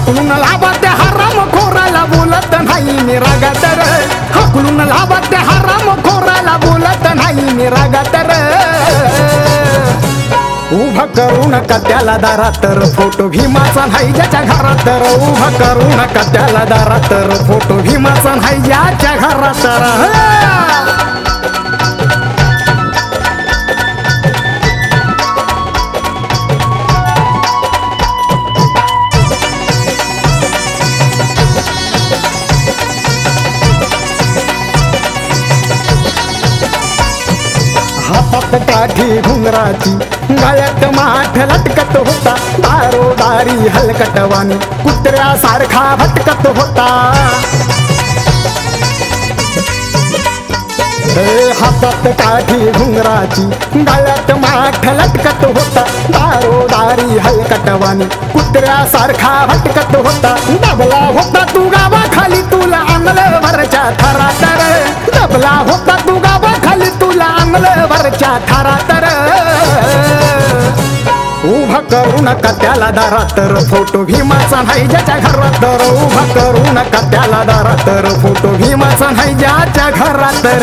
हाकलून लावा त्या हराम खोराला बोलत नाही मी रागात रे हाकलून लावा त्या हराम खोराला बोलत नाही मी रागात रे उभा करू नका त्याला दारात तर फोटो भीमाचा नाही ज्याच्या घरात तर उभा करू नका त्याला दारात तर फोटो भीमाचा नाही ज्याच्या घरात तर हातात काठी घुंगराची गळ्यात माठ लटकत होता दारोदारी हलकटवानी कुत्र्यासारखा भटकत होता हातात काठी घुंगराची गळ्यात माठ लटकत होता दारोदारी हलकटवानी कुत्र्यासारखा भटकत होता दबला होता तू गावाखाली तुला आणलं वरच्या थरात दबला होता तू गावाखाली तुला आणलं वरच्या थरात उभा करू नका त्याला दारात तर फोटो भीमाचा नाही ज्याच्या घरात तर उभा करू नका त्याला दारात तर फोटो भीमाचा नाही ज्याच्या घरात तर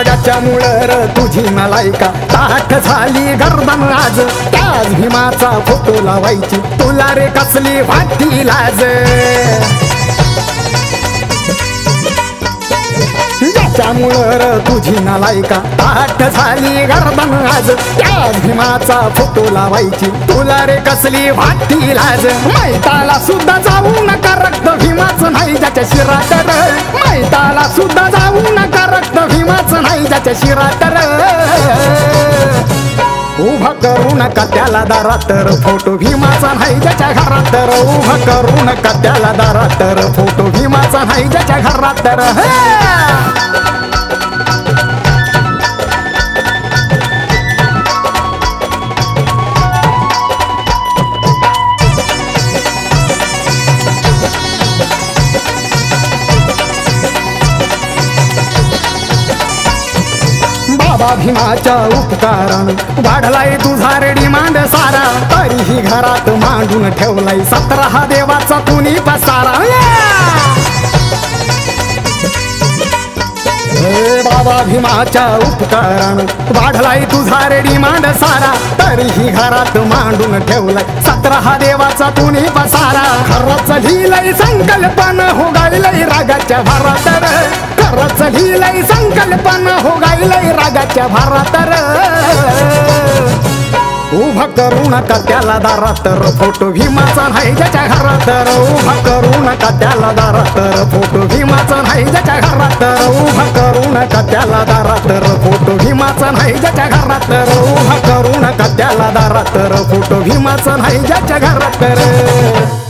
ज्याच्यामुळं र तुझी नालायका ताठ झाली गर्दन आज त्याच भीमाचा फोटो लावायची तुला रे कसली वाटती लाज ज्याच्यामुळं र तुझी नालायका ताठ झाली गर्दन आज त्याच भीमाचा फोटो लावायची तुला रे कसली वाटती लाज मैताला सुद्धा जाऊ नका रक्त भीमाचं नाही ज्याच्या शिरात मैताला सुद्धा जाऊ नका रक्त भीमाचं नाही ज्याच्या शिरात उभा करू नका त्याला दारात तर फोटो भीमाचा नाही ज्याच्या घरात तर उभा करू नका त्याला दारात तर फोटो भीमाचा नाही ज्याच्या घरात तर बाबा भीमाच्या उपकारान वाढलाय तुझा रेडी मांड सारा तरीही घरात मांडून ठेवलाय 17 देवाचा कुणी पसारा बाबा भीमाच्या उपकारान वाढलाय तुझा रेडी मांड सारा तरीही घरात मांडून ठेवलाय 17 देवाचा कुणी पसारा खरंच लिहिलंय संकल्पन हो गायलंय रागाच्या भरात खरंच लिहिलंय संकल्पन हो गायलंय रागाच्या भरात उभा करू नका त्याला दारात तर फोटो भीमाचा नाही ज्याच्या घरात तर उभा करू नका त्याला दारात तर फोटो भीमाचा नाही ज्याच्या घरात तर उभा करू नका त्याला दारात तर फोटो भीमाचा नाही ज्याच्या घरात तर उभा करू नका त्याला दारात तर फोटो भीमाचा नाही ज्याच्या घरात तर